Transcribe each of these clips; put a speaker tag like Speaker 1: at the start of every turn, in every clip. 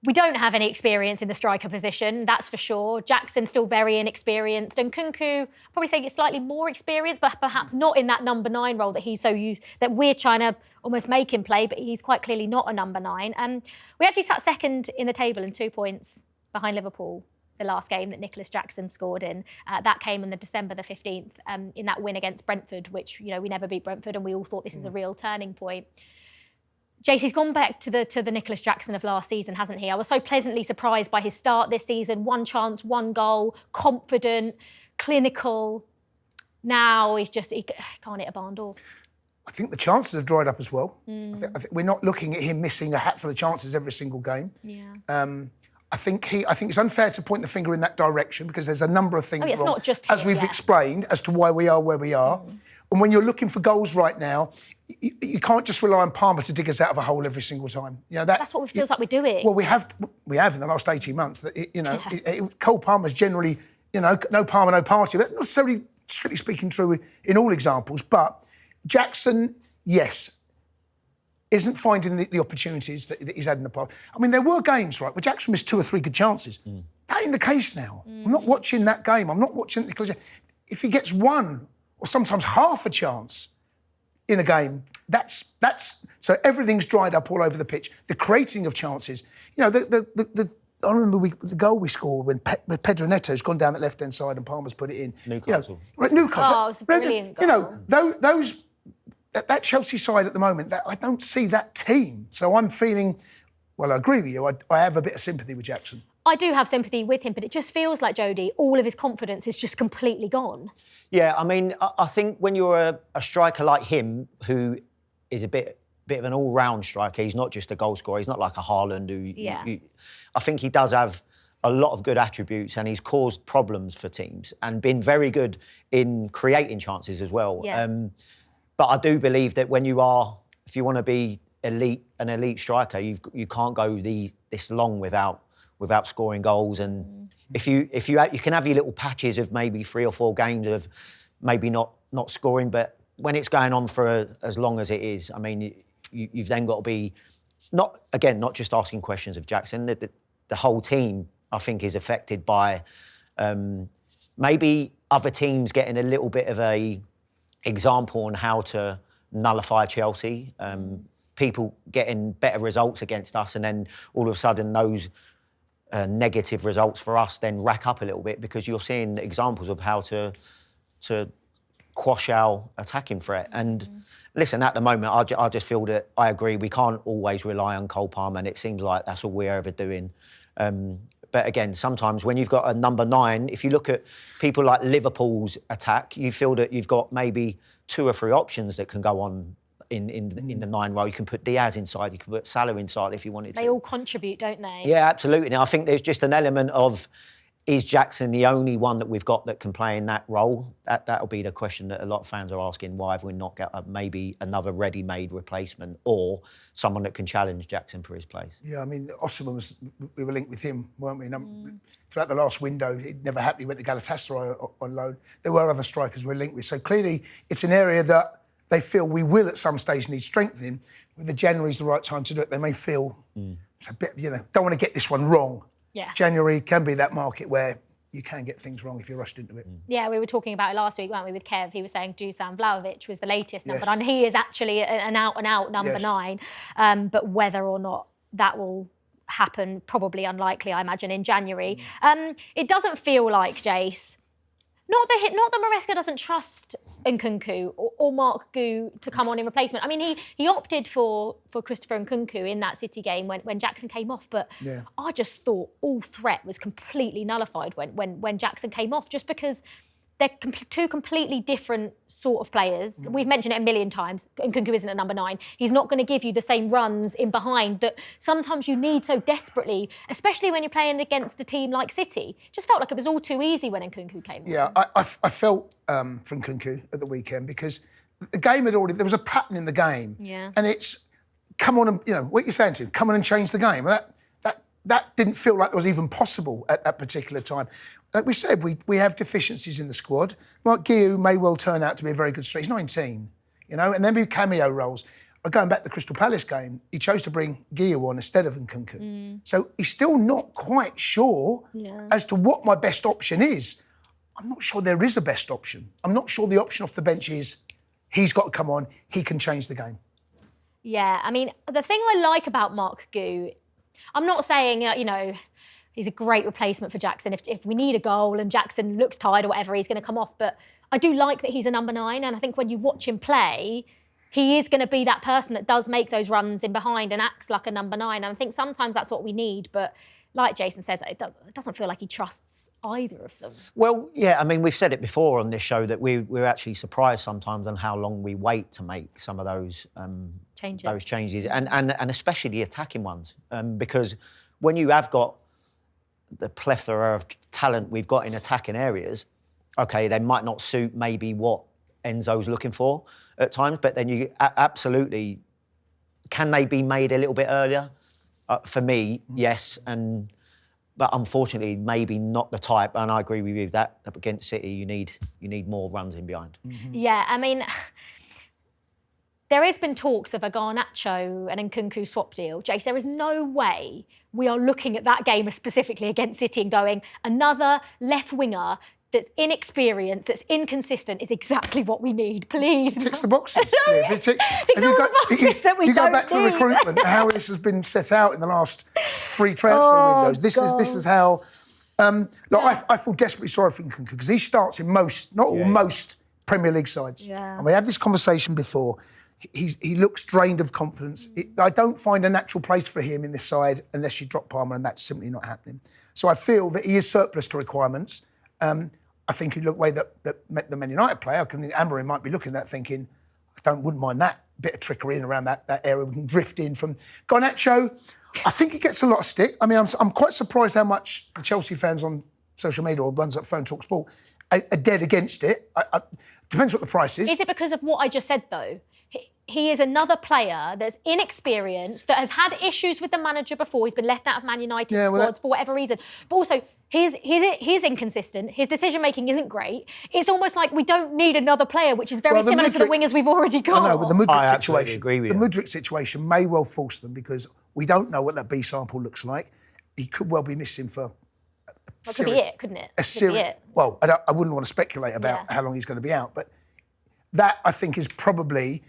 Speaker 1: We don't have any experience in the striker position, that's for sure. Jackson's still very inexperienced, and Kunku, probably say slightly more experienced, but perhaps not in that number 9 role that he's so used, that we're trying to almost make him play, but he's quite clearly not a number 9. We actually sat second in the table and 2 points behind Liverpool the last game that Nicolas Jackson scored in. That came on the December the 15th in that win against Brentford, which, you know, we never beat Brentford and we all thought this is a real turning point. Jace, he's gone back to the Nicolas Jackson of last season, hasn't he? I was so pleasantly surprised by his start this season. 1 chance, 1 goal, confident, clinical. Now he can't hit a barn door.
Speaker 2: I think the chances have dried up as well. I think we're not looking at him missing a hatful of chances every single game.
Speaker 1: Yeah.
Speaker 2: I think it's unfair to point the finger in that direction because there's a number of things
Speaker 1: it's
Speaker 2: wrong,
Speaker 1: not just
Speaker 2: as we've explained, as to why we are where we are. And when you're looking for goals right now, you can't just rely on Palmer to dig us out of a hole every single time. You know
Speaker 1: that's what it feels like we're doing.
Speaker 2: Well, we have in the last 18 months. Cole Palmer's generally, no Palmer, no party. That's not necessarily, strictly speaking, true in all examples. But Jackson, yes, isn't finding the opportunities that he's had in the past. I mean, there were games, right, where Jackson missed 2 or 3 good chances. That ain't the case now. I'm not watching that game. I'm not watching it because if he gets 1 or sometimes half a chance in a game, that's so everything's dried up all over the pitch. The creating of chances, I remember the goal we scored when Pedro Neto's gone down that left-hand side and Palmer's put it in.
Speaker 3: Newcastle.
Speaker 2: Newcastle.
Speaker 1: Oh, it was a brilliant goal.
Speaker 2: That Chelsea side at the moment, I don't see that team. So I'm feeling, well, I agree with you. I have a bit of sympathy with Jackson.
Speaker 1: I do have sympathy with him, but it just feels like, Jodie, all of his confidence is just completely gone.
Speaker 3: Yeah, I mean, I think when you're a striker like him, who is a bit of an all-round striker, he's not just a goal scorer, he's not like a Haaland who... I think he does have a lot of good attributes and he's caused problems for teams and been very good in creating chances as well.
Speaker 1: Yeah.
Speaker 3: But I do believe that if you want to be an elite striker, you can't go this long without scoring goals. And if you can have your little patches of maybe 3 or 4 games of maybe not scoring, but when it's going on for as long as it is, I mean, you've then got to be not just asking questions of Jackson. The whole team, I think, is affected by maybe other teams getting a little bit of a example on how to nullify Chelsea. People getting better results against us, and then all of a sudden those negative results for us then rack up a little bit because you're seeing examples of how to quash our attacking threat. And listen, at the moment, I just feel that I agree we can't always rely on Cole Palmer, and it seems like that's all we're ever doing. But again, sometimes when you've got a number 9, if you look at people like Liverpool's attack, you feel that you've got maybe 2 or 3 options that can go on in the 9 role. You can put Diaz inside, you can put Salah inside if you wanted to.
Speaker 1: They all contribute, don't they?
Speaker 3: Yeah, absolutely. Now, I think there's just an element of, is Jackson the only one that we've got that can play in that role? That'll be the question that a lot of fans are asking. Why have we not got maybe another ready-made replacement or someone that can challenge Jackson for his place?
Speaker 2: Yeah, I mean, Osimhen we were linked with him, weren't we? Throughout the last window, it never happened. He went to Galatasaray on loan. There were other strikers we were linked with. So clearly, it's an area that they feel we will at some stage need strengthening. Whether January's the right time to do it, they may feel it's a bit, don't want to get this one wrong.
Speaker 1: Yeah.
Speaker 2: January can be that market where you can get things wrong if you're rushed into it.
Speaker 1: Yeah, we were talking about it last week, weren't we, with Kev? He was saying Dusan Vlahovic was the latest number 9. He is actually an out-and-out number 9. But whether or not that will happen, probably unlikely, I imagine, in January. It doesn't feel like, Jace, not that Maresca doesn't trust Nkunku or Mark Gu to come on in replacement. I mean, he opted for Christopher Nkunku in that City game when Jackson came off, but I just thought all threat was completely nullified when Jackson came off, just because they're 2 completely different sort of players. We've mentioned it a million times. Nkunku isn't a number 9. He's not going to give you the same runs in behind that sometimes you need so desperately, especially when you're playing against a team like City. Just felt like it was all too easy when Nkunku came on.
Speaker 2: Yeah, I felt from Nkunku at the weekend because the game there was a pattern in the game.
Speaker 1: Yeah.
Speaker 2: And it's, come on and, what you're saying to him, come on and change the game. That didn't feel like it was even possible at that particular time. Like we said, we have deficiencies in the squad. Mark Guiu may well turn out to be a very good striker. He's 19, and then do cameo roles. Going back to the Crystal Palace game, he chose to bring Guillaume on instead of Nkunku. So he's still not quite sure as to what my best option is. I'm not sure there is a best option. I'm not sure the option off the bench is he's got to come on, he can change the game.
Speaker 1: Yeah, I mean, the thing I like about Marc Gu, I'm not saying, you know, he's a great replacement for Jackson. If we need a goal and Jackson looks tired or whatever, he's going to come off. But I do like that he's a number 9. And I think when you watch him play, he is going to be that person that does make those runs in behind and acts like a number 9. And I think sometimes that's what we need. But like Jason says, it doesn't feel like he trusts either of them.
Speaker 3: Well, yeah, I mean, we've said it before on this show that we're actually surprised sometimes on how long we wait to make some of those changes, and especially the attacking ones, because when you have got the plethora of talent we've got in attacking areas, okay, they might not suit maybe what Enzo's looking for at times, but then you absolutely, can they be made a little bit earlier? For me, yes, but unfortunately, maybe not the type. And I agree with you that against City, you need more runs in behind.
Speaker 1: Yeah, I mean, there has been talks of a Garnacho and Nkunku swap deal. Jace, there is no way we are looking at that game specifically against City and going, another left winger that's inexperienced, that's inconsistent, is exactly what we need. Please.
Speaker 2: It ticks the boxes.
Speaker 1: Ticks all the boxes that we don't need.
Speaker 2: You go back to recruitment, how this has been set out in the last 3 transfer windows. This is how... I feel desperately sorry for Nkunku because he starts in most Premier League sides.
Speaker 1: Yeah.
Speaker 2: And we had this conversation before. He looks drained of confidence. I don't find a natural place for him in this side unless you drop Palmer, and that's simply not happening. So I feel that he is surplus to requirements. I think he looked the way that the Man United player, I think Amorim might be looking at that thinking, wouldn't mind that bit of trickery in around that area. We can drift in from Garnacho. I think he gets a lot of stick. I mean, I'm quite surprised how much the Chelsea fans on social media or ones that phone talkSPORT are dead against it. Depends what the price is.
Speaker 1: Is it because of what I just said, though? He is another player that's inexperienced, that has had issues with the manager before. He's been left out of Man United squads for whatever reason. But also, he's inconsistent. His decision-making isn't great. It's almost like we don't need another player, which is very similar to the wingers we've already got.
Speaker 2: I know, with the Mudryk
Speaker 3: situation, agree with you.
Speaker 2: The Mudryk situation may well force them because we don't know what that B sample looks like. He could well be missing for...
Speaker 1: That could be it, couldn't it?
Speaker 2: Well, I wouldn't want to speculate about how long he's going to be out, but that, I think, is probably...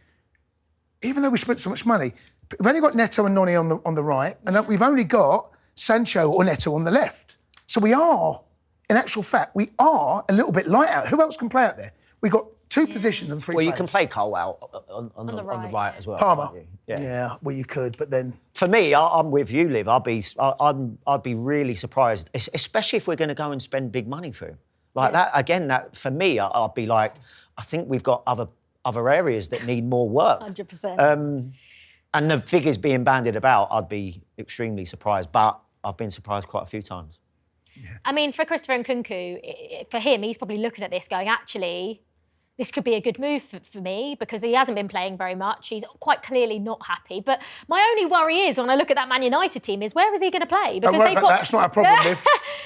Speaker 2: Even though we spent so much money, we've only got Neto and Noni on the right, and we've only got Sancho or Neto on the left. So we are, in actual fact, a little bit light out. Who else can play out there? We've got 2 positions and 3 players.
Speaker 3: Well, you can play Cole out on the right as well.
Speaker 2: Palmer. Yeah, well, you could, but then...
Speaker 3: For me, I'm with you, Liv. I'd be really surprised, especially if we're going to go and spend big money for him. That, again, that for me, I'd be like, I think we've got other areas that need more work.
Speaker 1: 100%.
Speaker 3: And the figures being bandied about, I'd be extremely surprised. But I've been surprised quite a few times.
Speaker 1: Yeah. I mean, for Christopher Nkunku, for him, he's probably looking at this going, actually, this could be a good move for me because he hasn't been playing very much. He's quite clearly not happy. But my only worry is, when I look at that Man United team, is where is he going to play? Because
Speaker 2: that's not a problem, Liv.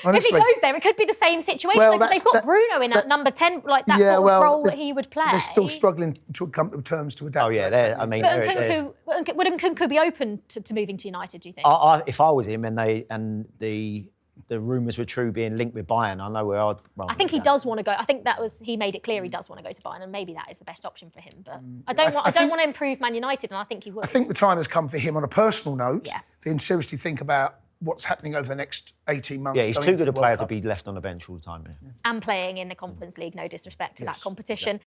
Speaker 1: If he goes there, it could be the same situation. Because they've got Bruno in at number 10, like that sort of role that he would play.
Speaker 2: They're still struggling to come to terms to adapt.
Speaker 3: Oh, yeah. I mean,
Speaker 1: would Nkunku be open to moving to United, do you think?
Speaker 3: If I was him and the rumours were true being linked with Bayern, I know where I'd...
Speaker 1: I think he does want to go. I think he made it clear he does want to go to Bayern, and maybe that is the best option for him. But I don't want to improve Man United, and I think he would.
Speaker 2: I think the time has come for him on a personal note, for him to seriously think about what's happening over the next 18 months.
Speaker 3: Yeah, he's too good a player to be left on the bench all the time. Yeah.
Speaker 1: And playing in the Conference League, no disrespect to that competition.